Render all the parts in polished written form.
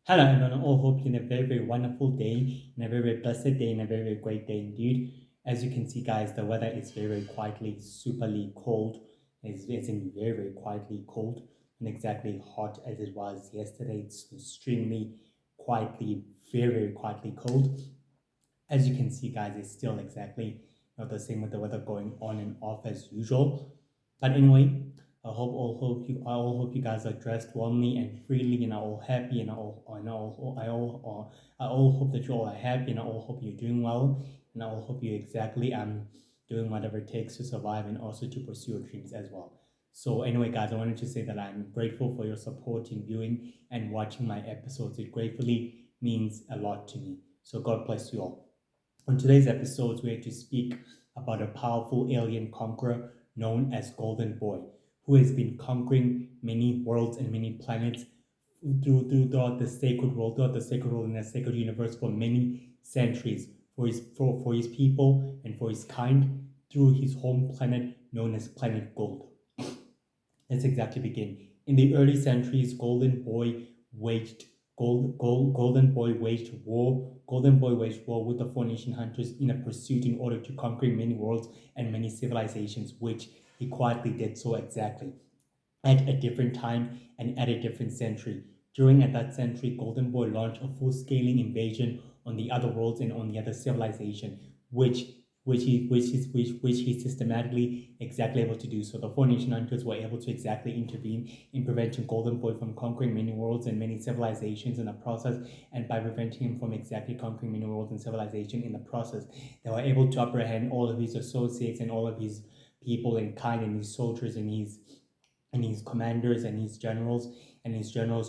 Hello, everyone. All hope you're in a very, very wonderful day, and a very, very blessed day, and a very, very great day indeed. As you can see, guys, the weather is very, very quietly, superly cold. It's in very, very quietly cold and exactly hot as it was yesterday. It's extremely quietly, very, very quietly cold. As you can see, guys, it's still exactly the same with the weather going on and off as usual. But anyway, I all hope you guys are dressed warmly and freely and are all happy and I all hope that you all are happy and I all hope you're doing well and I all hope you exactly doing whatever it takes to survive and also to pursue your dreams as well. So anyway, guys, I wanted to say that I'm grateful for your support in viewing and watching my episodes. It gratefully means a lot to me. So God bless you all. On today's episode, we're to speak about a powerful alien conqueror known as Golden Boy, who has been conquering many worlds and many planets throughout the sacred world and the sacred universe for many centuries for his people and for his kind through his home planet known as Planet Gold. Let's exactly begin. In the early centuries, waged Golden Boy waged war with the Four Nation Hunters in a pursuit in order to conquer many worlds and many civilizations, which he quietly did so exactly at a different time and at a different century. During at that century, Golden Boy launched a full-scaling invasion on the other worlds and on the other civilization, which he systematically exactly able to do. So the Four Nation Hunters were able to exactly intervene in preventing Golden Boy from conquering many worlds and many civilizations in the process, and by preventing him from exactly conquering many worlds and civilization in the process, they were able to apprehend all of his associates and all of his people and kind and his soldiers and his commanders and his generals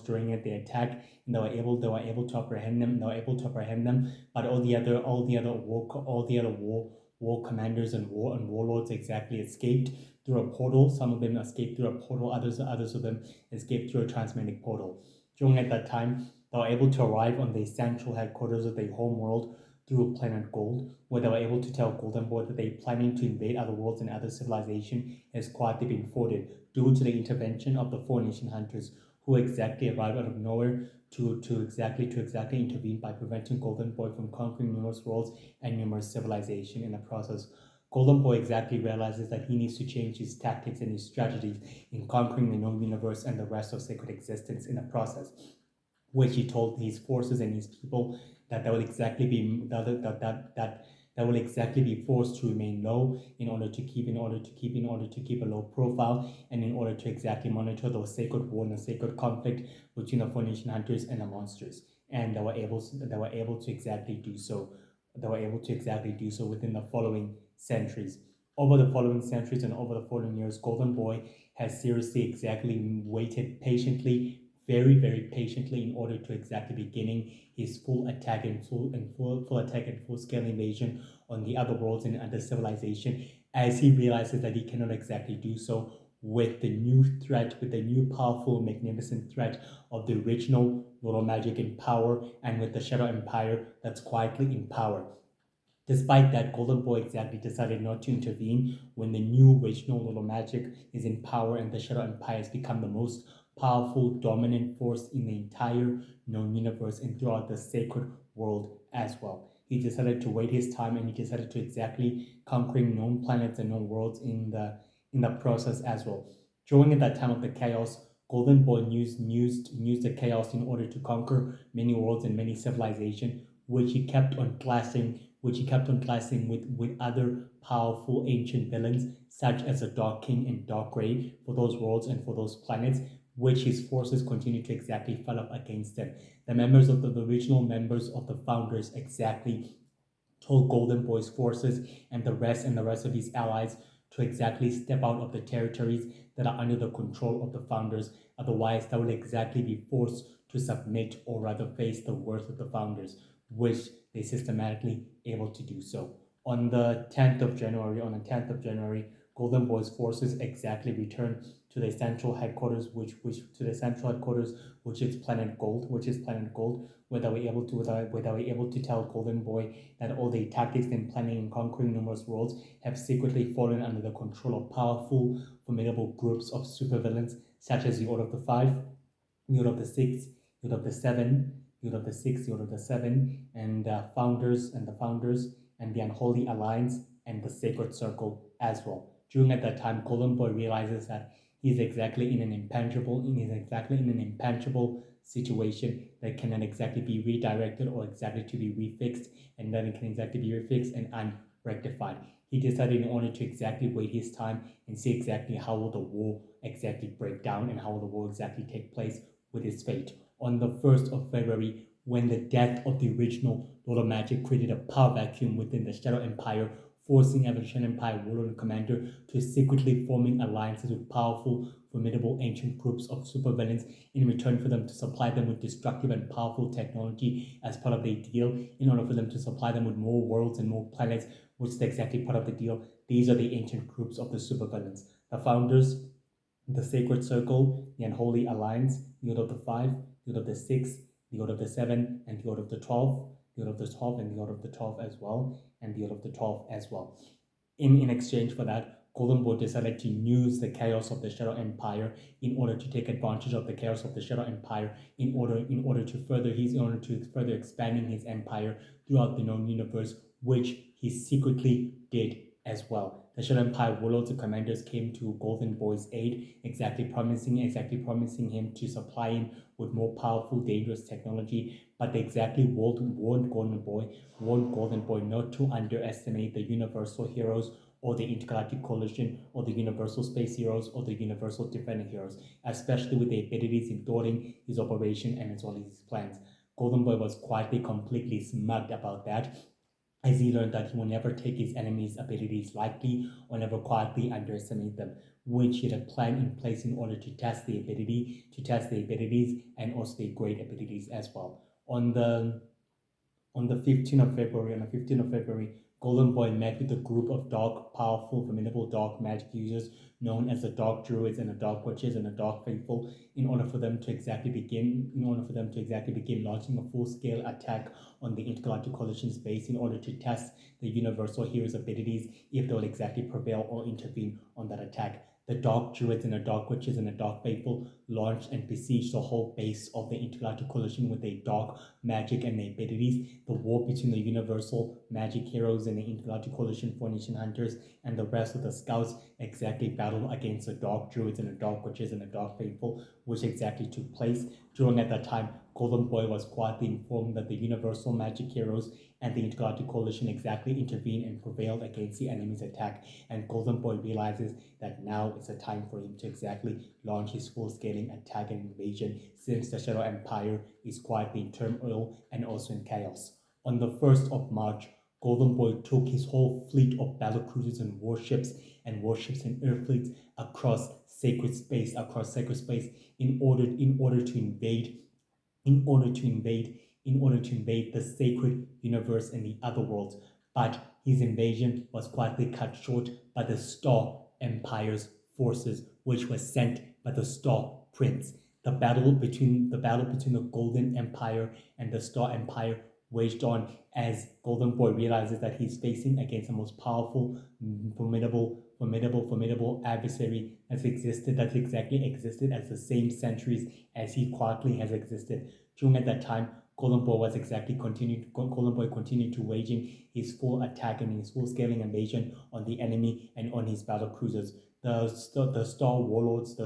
during it, the attack, and they were able to apprehend them. They were able to apprehend them, but all the other war commanders and warlords exactly escaped through a portal. Some of them escaped through a portal. Others of them escaped through a transmagnetic portal. During at that time, they were able to arrive on the central headquarters of the home world through Planet Gold, where they were able to tell Golden Boy that they planning to invade other worlds and other civilization has quietly been thwarted due to the intervention of the Four Nation Hunters, who exactly arrived out of nowhere to exactly intervene by preventing Golden Boy from conquering numerous worlds and numerous civilization in the process. Golden Boy exactly realizes that he needs to change his tactics and his strategies in conquering the known universe and the rest of sacred existence in the process, which he told his forces and his people that that will exactly be forced to remain low in order to keep a low profile and in order to exactly monitor those sacred war and the sacred conflict between the Four Nation Hunters and the monsters. And they were able to exactly do so. They were able to exactly do so within the following centuries. Over the following centuries and over the following years, Golden Boy has seriously exactly waited patiently, very, very patiently, in order to exactly beginning his full attack and full attack and full scale invasion on the other worlds and other civilization, as he realizes that he cannot exactly do so with the new threat, with the new powerful, magnificent threat of the original Little Magic in power, and with the Shadow Empire that's quietly in power. Despite that, Golden Boy exactly decided not to intervene when the new original Little Magic is in power and the Shadow Empire has become the most powerful, dominant force in the entire known universe and throughout the sacred world as well. He decided to wait his time and he decided to exactly conquering known planets and known worlds in the process as well. During that time of the chaos, Golden Boy used the chaos in order to conquer many worlds and many civilizations, which he kept on classing with other powerful ancient villains, such as the Dark King and Dark Grey, for those worlds and for those planets, which his forces continue to exactly fill up against them. The original members of the founders exactly told Golden Boy's forces and the rest of his allies to exactly step out of the territories that are under the control of the founders. Otherwise, they will exactly be forced to submit or rather face the worst of the founders, which they systematically able to do so. On the 10th of January, Golden Boy's forces exactly returned to the central headquarters, which is Planet Gold, where they were able to tell Golden Boy that all the tactics and planning in conquering numerous worlds have secretly fallen under the control of powerful, formidable groups of supervillains such as the Order of the Five, the Order of the Six, the Order of the Seven, the Order of the Six, the Order of the Seven, and the founders, and the Unholy Alliance, and the Sacred Circle as well. During at that time, Golden Boy realizes that he's exactly in an impenetrable situation that cannot exactly be redirected or exactly to be refixed, and that it can exactly be refixed and unrectified. He decided in order to exactly wait his time and see exactly how will the war exactly break down and how will the war exactly take place with his fate. On the 1st of February, when the death of the original Lord of Magic created a power vacuum within the Shadow Empire, forcing Evolution Empire warlord and commander to secretly forming alliances with powerful, formidable ancient groups of supervillains in return for them to supply them with destructive and powerful technology as part of the deal, in order for them to supply them with more worlds and more planets, which is exactly part of the deal. These are the ancient groups of the supervillains. The founders, the Sacred Circle, the Unholy Alliance, the Order of the Five, the Order of the Six, the Order of the Seven, and the Order of the 12, the Order of the 12, and the Order of the 12 as well, and the Order of the 12 as well. In exchange for that, Golden Boy decided to use the chaos of the Shadow Empire in order to take advantage of the chaos of the Shadow Empire in order to further expanding his empire throughout the known universe, which he secretly did as well. The Shadow Empire warlords and commanders came to Golden Boy's aid, exactly promising him to supply him with more powerful, dangerous technology. But they exactly warned Golden Boy not to underestimate the Universal Heroes or the Intergalactic Coalition or the Universal Space Heroes or the Universal Defender Heroes, especially with their abilities in thwarting his operation and as well as his plans. Golden Boy was quietly, completely smug about that, as he learned that he will never take his enemy's abilities lightly or never quietly underestimate them, which he had a plan in place in order to test the abilities and also the great abilities as well. On the 15th of February, Golden Boy met with a group of dark, powerful, formidable dark magic users known as the Dark Druids and the Dark Witches and the Dark Faithful in order for them to exactly begin launching a full-scale attack on the Intergalactic Coalition's base in order to test the Universal Heroes' abilities if they will exactly prevail or intervene on that attack. The Dark Druids and the Dark Witches and the Dark Faithful launched and besieged the whole base of the Intergalactic Coalition with their dark magic and their abilities. The war between the Universal Magic Heroes and the Intergalactic Coalition Formation Hunters and the rest of the Scouts exactly battled against the Dark Druids and the Dark Witches and the Dark Faithful, which exactly took place. During at that time, Golden Boy was quietly informed that the Universal Magic Heroes and the Intergalactic Coalition exactly intervened and prevailed against the enemy's attack, and Golden Boy realizes that now is the time for him to exactly launch his full-scaling attack and invasion, since the Shadow Empire is quietly in turmoil and also in chaos. On the 1st of March, Golden Boy took his whole fleet of battlecruisers and warships and air fleets across sacred space in order to invade in order to invade the sacred universe and the other worlds. But his invasion was quietly cut short by the Star Empire's forces, which were sent by the Star Prince. The battle between the Golden Empire and the Star Empire waged on as Golden Boy realizes that he's facing against the most powerful, formidable adversary that's exactly existed as the same centuries as he quietly has existed. During at that time, Golden Boy continued to waging his full attack and his full scaling invasion on the enemy and on his battle cruisers. The Star Warlords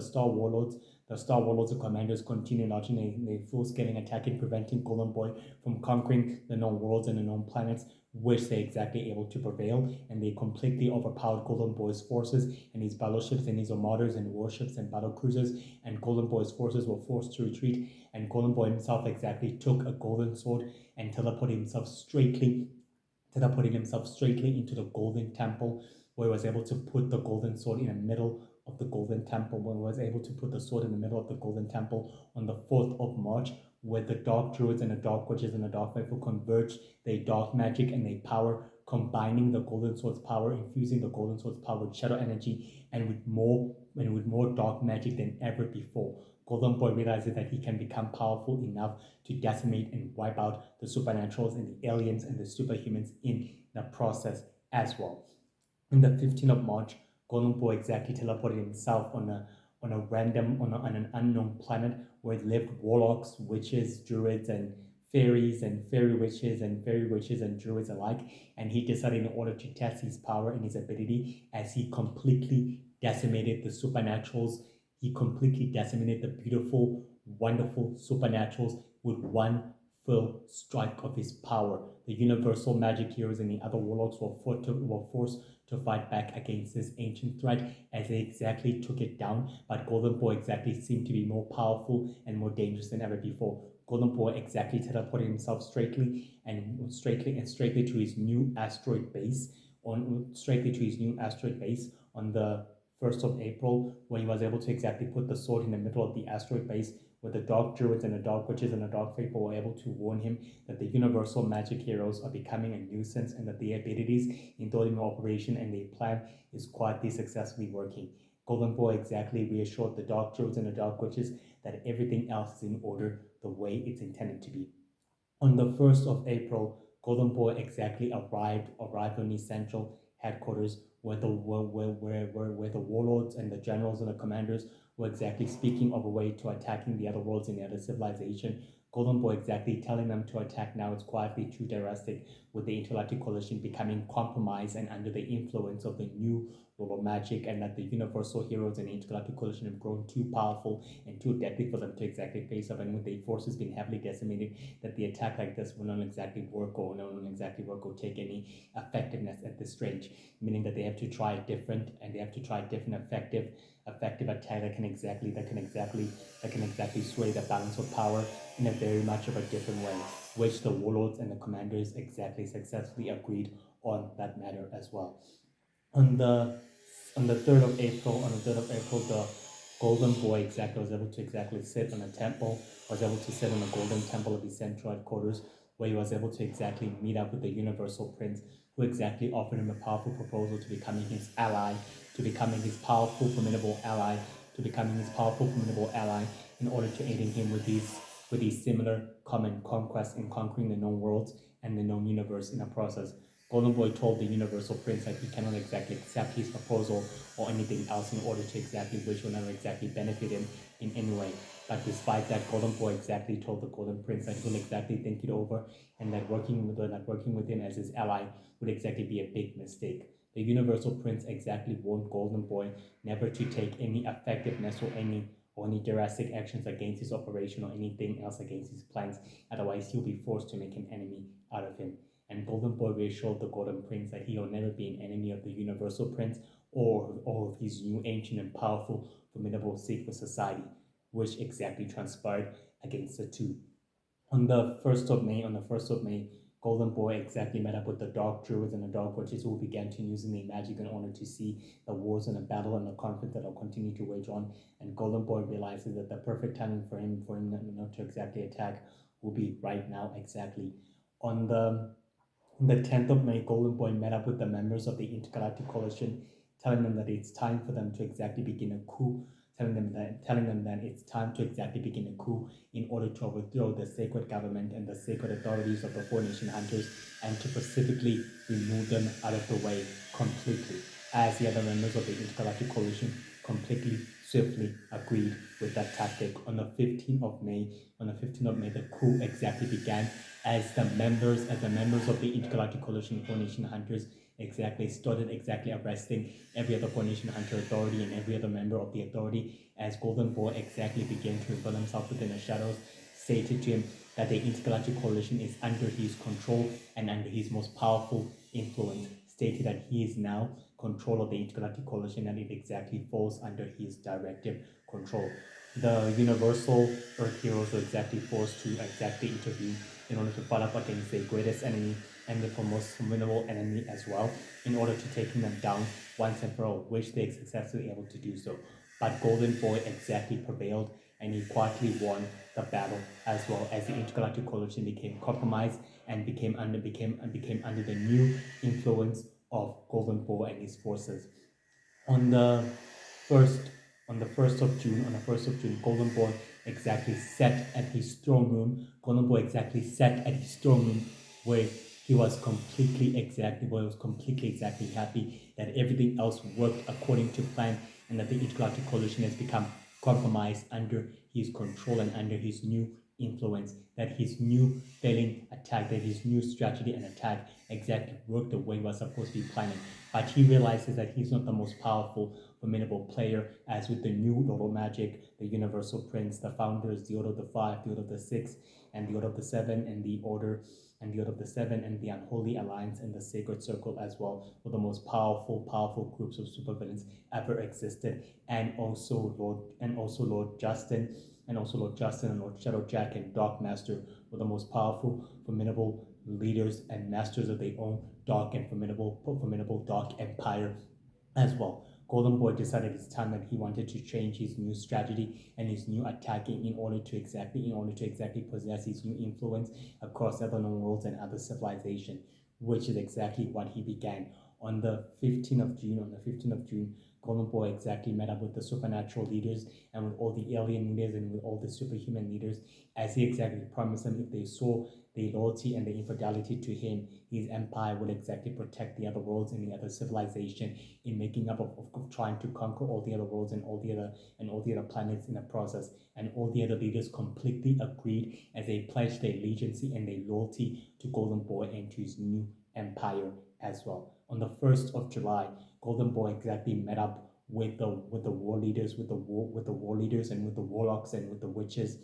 and Commanders continued launching a full-scaling attack and preventing Golden Boy from conquering the known worlds and the known planets, which they exactly able to prevail, and they completely overpowered Golden Boy's forces and his battleships and his armadas and warships and battle cruisers, and Golden Boy's forces were forced to retreat, and Golden Boy himself exactly took a golden sword and teleported himself straightly into the Golden Temple, where he was able to put the golden sword in the middle of the Golden Temple, on the 4th of March, where the Dark Druids and the Dark Witches and the Dark Faithful converged their dark magic and their power, combining the Golden Sword's power, infusing the Golden Sword's power with shadow energy and with more dark magic than ever before. Golden Boy realizes that he can become powerful enough to decimate and wipe out the supernaturals and the aliens and the superhumans in the process as well. On the 15th of March, Golden Boy exactly teleported himself on an unknown planet where lived warlocks, witches, druids, and fairies and fairy witches and druids alike, and he decided in order to test his power and his ability as he completely decimated the supernaturals, he completely decimated the beautiful, wonderful supernaturals with one full strike of his power. The universal magic heroes and the other warlocks were forced to fight back against this ancient threat as they exactly took it down, but Golden Boy exactly seemed to be more powerful and more dangerous than ever before. Golden Boy exactly teleported himself straightly to his new asteroid base on the 1st of April, when he was able to exactly put the sword in the middle of the asteroid base, where the dark druids and the dark witches and the dark faithful were able to warn him that the universal magic heroes are becoming a nuisance and that their abilities in Dodimo operation and their plan is quietly successfully working. Golden Boy exactly reassured the dark druids and the dark witches that everything else is in order the way it's intended to be. On the 1st of April, Golden Boy exactly arrived on his central headquarters where the warlords and the generals and the commanders were exactly speaking of a way to attacking the other worlds and the other civilization. Golden Boy exactly telling them to attack now is quietly too drastic, with the Intergalactic Coalition becoming compromised and under the influence of the new world of magic, and that the universal heroes and the Intergalactic Coalition have grown too powerful and too deadly for them to exactly face up, and with their forces being heavily decimated, that the attack like this will not exactly work or take any effectiveness at this stage, meaning that they have to try different effective attack that can exactly sway the balance of power in a very much of a different way, which the warlords and the commanders exactly successfully agreed on that matter as well. On the 3rd of April, the Golden Boy exactly was able to exactly sit on a temple, was able to sit on a golden temple of his central headquarters, where he was able to exactly meet up with the Universal Prince, who exactly offered him a powerful proposal to becoming his ally, to becoming his powerful, formidable ally, in order to aiding him with these similar common conquests in conquering the known worlds and the known universe in the process. Golden Boy told the Universal Prince that he cannot exactly accept his proposal or anything else in order to exactly which will never exactly benefit him in any way. But despite that, Golden Boy exactly told the Golden Prince that he'll exactly think it over and that working with him as his ally would exactly be a big mistake. The Universal Prince exactly warned Golden Boy never to take any effectiveness or any drastic actions against his operation or anything else against his plans. Otherwise, he'll be forced to make an enemy out of him. And Golden Boy reassured the Golden Prince that he will never be an enemy of the Universal Prince or of his new ancient and powerful, formidable secret society, which exactly transpired against the two. On the 1st of May, Golden Boy exactly met up with the Dark Druids and the Dark Witches, who began to use their magic in order to see the wars and the battle and the conflict that will continue to wage on. And Golden Boy realizes that the perfect timing for him not to exactly attack will be right now exactly. On the 10th of May, Golden Boy met up with the members of the Intergalactic Coalition, telling them that it's time for them to exactly begin a coup, telling them that it's time to exactly begin a coup in order to overthrow the sacred government and the sacred authorities of the Four Nation Hunters and to specifically remove them out of the way completely. As the other members of the Intergalactic Coalition completely swiftly agreed with that tactic. On the 15th of May, the coup exactly began as the members of the Intergalactic Coalition Four Nation Hunters exactly started exactly arresting every other Four Nation Hunter authority and every other member of the authority, as Golden Boy exactly began to reveal himself within the shadows, stated to him that the Intergalactic Coalition is under his control and under his most powerful influence, stated that he is now control of the Intergalactic Coalition and it exactly falls under his directive control. The Universal Earth Heroes were exactly forced to exactly intervene in order to fight up against their greatest enemy and the most formidable enemy as well, in order to taking them down once and for all, which they successfully able to do so. But Golden Boy exactly prevailed and he quietly won the battle, as well as the Intergalactic Coalition became compromised and became under the new influence of Golden Boy and his forces. On the first on the first of June, Golden Boy exactly sat at his throne room. Golden Boy exactly sat at his throne room where he was completely exactly happy that everything else worked according to plan and that the Intergalactic Coalition has become compromised under his control and under his new influence, that his new failing attack, that his new strategy and attack exactly worked the way he was supposed to be planning. But he realizes that he's not the most powerful, formidable player, as with the new Lord of Magic, the Universal Prince, the founders, the Order of the Five, the Order of the Six, and the Order of the Seven, and the Order of the Seven, and the Unholy Alliance, and the Sacred Circle as well, were the most powerful groups of supervillains ever existed. And also Lord Justin, and Lord Shadowjack and Dark Master were the most powerful, formidable leaders and masters of their own dark and formidable dark empire as well. Golden Boy decided it's time that he wanted to change his new strategy and his new attacking in order to exactly possess his new influence across other known worlds and other civilization, which is exactly what he began on the 15th of June. On the 15th of June, Golden Boy exactly met up with the supernatural leaders and with all the alien leaders and with all the superhuman leaders, as he exactly promised them if they saw the loyalty and the infidelity to him, his empire would exactly protect the other worlds and the other civilization in making up of trying to conquer all the other worlds and all the other planets in the process. And all the other leaders completely agreed as they pledged their allegiance and their loyalty to Golden Boy and to his new empire as well. On the 1st of July, Golden Boy exactly met up with the war leaders, with the war leaders and with the warlocks and with the witches,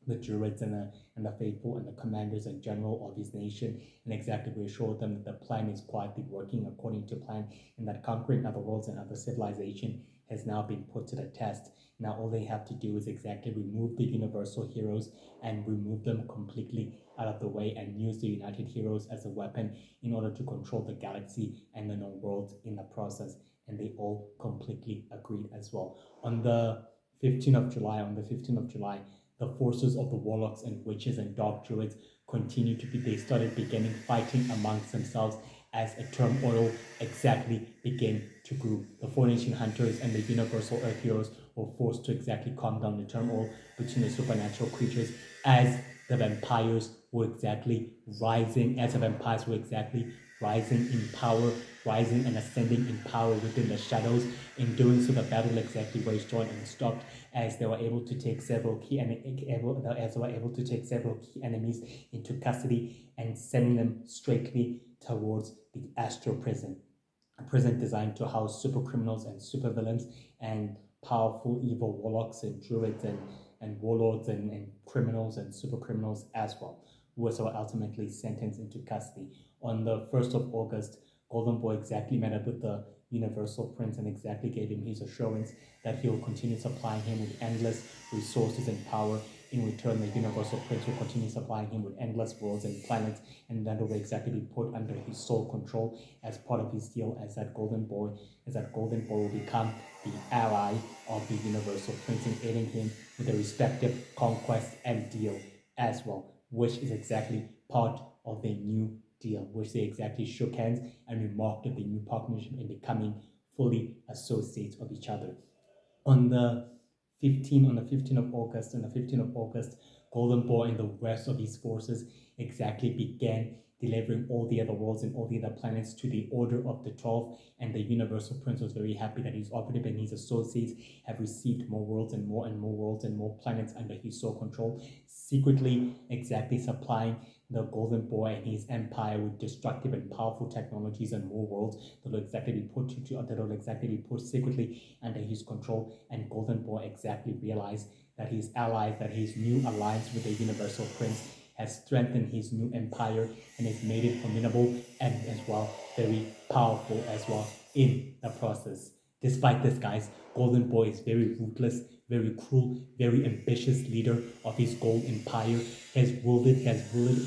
the druids and the faithful and the commanders and general of his nation, and exactly reassured them that the plan is quietly working according to plan, and that conquering other worlds and other civilization has now been put to the test. Now all they have to do is exactly remove the universal heroes and remove them completely out of the way and use the United Heroes as a weapon in order to control the galaxy and the known worlds in the process. And they all completely agreed as well. On the 15th of July, the forces of the warlocks and witches and dark druids they started beginning fighting amongst themselves as a turmoil exactly began to grow. The Four Nation Hunters and the Universal Earth Heroes were forced to exactly calm down the turmoil between the supernatural creatures as the vampires were exactly rising in power, rising and ascending in power within the shadows. In doing so, the battle exactly waged on and stopped as they were able to take several key enemies into custody and sending them straightly towards the astral prison, a prison designed to house super criminals and super villains and powerful evil warlocks and druids and warlords and criminals and super criminals as well, who were ultimately sentenced into custody. On the 1st of August, Golden Boy exactly met up with the Universal Prince and exactly gave him his assurance that he will continue supplying him with endless resources and power. In return, the Universal Prince will continue supplying him with endless worlds and planets, and that will exactly be put under his sole control as part of his deal, as that Golden Boy will become the ally of the Universal Prince in aiding him with the respective conquest and deal as well, which is exactly part of the new deal, which they exactly shook hands and remarked of the new partnership in becoming fully associates of each other. On the 15th of August, Golden Boy and the rest of his forces exactly began delivering all the other worlds and all the other planets to the Order of the 12, and the Universal Prince was very happy that his operative and his associates have received more worlds and more worlds and more planets under his sole control, secretly exactly supplying the Golden Boy and his empire with destructive and powerful technologies and more worlds that will exactly be put secretly under his control. And Golden Boy exactly realized that his new alliance with the Universal Prince has strengthened his new empire and has made it formidable and as well very powerful as well in the process. Despite this, guys, Golden Boy is very ruthless, very cruel, very ambitious leader of his gold empire. He's ruled it and lead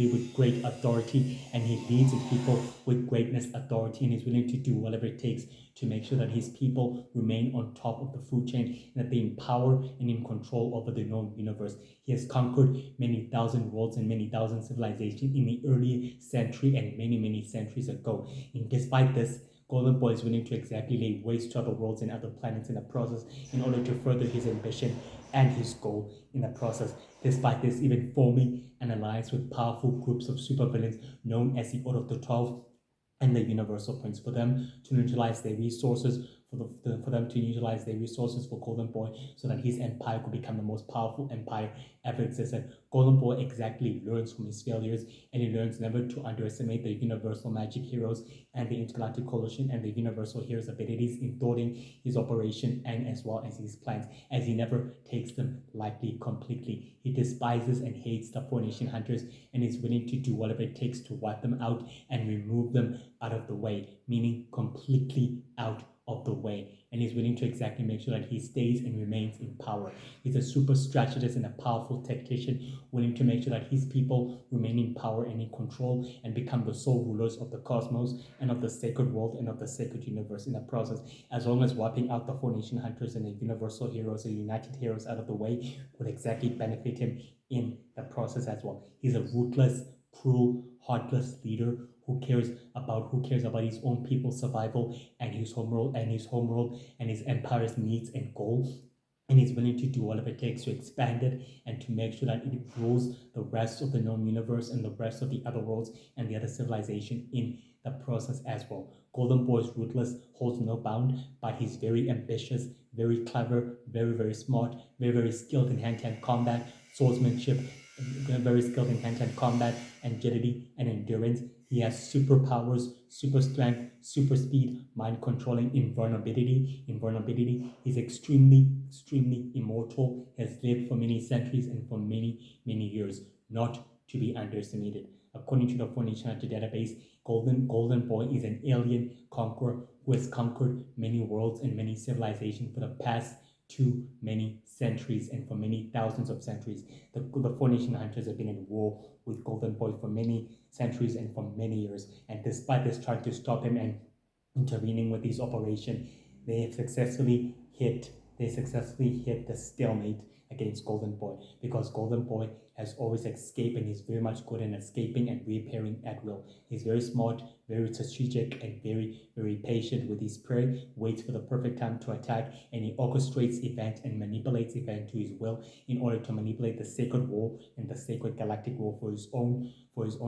it with great authority, and he leads his people with greatness, authority, and is willing to do whatever it takes to make sure that his people remain on top of the food chain and that they empower and in control over the known universe. He has conquered many thousand worlds and many thousand civilizations in the early century and many centuries ago. And despite this, Golden Boy is willing to exactly lay waste to other worlds and other planets in the process in order to further his ambition and his goal in the process. Despite this, even forming an alliance with powerful groups of supervillains known as the Order of the 12 and the Universal Prince for them to neutralize their resources, for them to utilize their resources for Golden Boy so that his empire could become the most powerful empire ever existed. Golden Boy exactly learns from his failures, and he learns never to underestimate the universal magic heroes and the intergalactic coalition and the universal heroes' abilities in thwarting his operation and as well as his plans, as he never takes them lightly completely. He despises and hates the Four Nation Hunters and is willing to do whatever it takes to wipe them out and remove them out of the way, meaning completely out of the way. And he's willing to exactly make sure that he stays and remains in power. He's a super strategist and a powerful tactician, willing to make sure that his people remain in power and in control and become the sole rulers of the cosmos and of the sacred world and of the sacred universe in the process, as long as wiping out the Four Nation Hunters and the universal heroes, the united heroes out of the way would exactly benefit him in the process as well. He's a ruthless, cruel, heartless leader who cares about his own people's survival and his homeworld and his empire's needs and goals, and he's willing to do whatever it takes to expand it and to make sure that it rules the rest of the known universe and the rest of the other worlds and the other civilization in the process as well. Golden Boy is ruthless, holds no bound, but he's very ambitious, very clever, very smart, very skilled in hand-to-hand combat, swordsmanship, very skilled in hand-to-hand combat, agility, and endurance. He has superpowers, super strength, super speed, mind controlling, invulnerability. He's extremely immortal. He has lived for many centuries and for many years, not to be underestimated. According to the Four Nation Hunter database, Golden Boy is an alien conqueror who has conquered many worlds and many civilizations for the past too many centuries and for many thousands of centuries. The Four Nation Hunters have been in war with Golden Boy for many centuries and for many years. And despite this trying to stop him and intervening with his operation, they successfully hit the stalemate against Golden Boy, because Golden Boy has always escaped and he's very much good in escaping and reappearing at will. He's very smart, very strategic, and very patient with his prey, waits for the perfect time to attack, and he orchestrates events and manipulates events to his will in order to manipulate the sacred war and the sacred galactic war for his own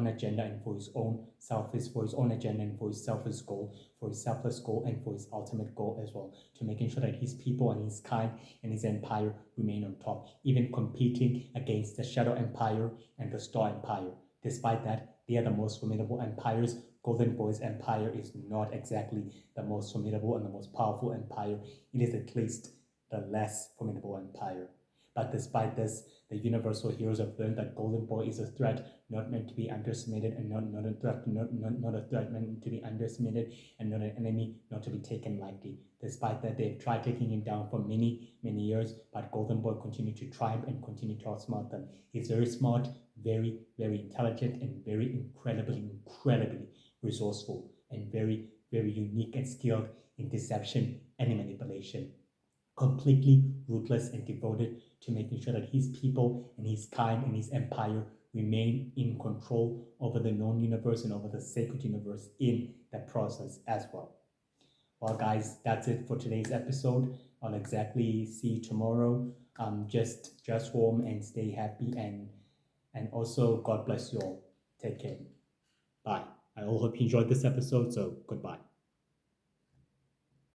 agenda and for his own selfish goal, for his selfless goal and for his ultimate goal as well, to making sure that his people and his kind and his empire remain on top, even competing against the Shadow Empire and the Star Empire. Despite that, they are the most formidable empires. Golden Boy's empire is not exactly the most formidable and the most powerful empire. It is at least the less formidable empire. But despite this, the universal heroes have learned that Golden Boy is a threat not meant to be underestimated, and not a threat meant to be underestimated, and not an enemy not to be taken lightly. Despite that, they've tried taking him down for many years, but Golden Boy continued to triumph and continued to outsmart them. He's very smart, very intelligent, and very incredibly resourceful, and very unique and skilled in deception and manipulation. Completely ruthless and devoted to making sure that his people and his kind and his empire remain in control over the known universe and over the sacred universe in that process as well. Well, guys, that's it for today's episode. I'll exactly see you tomorrow. Just warm and stay happy, and also God bless you all. Take care. Bye. I hope you enjoyed this episode. So goodbye.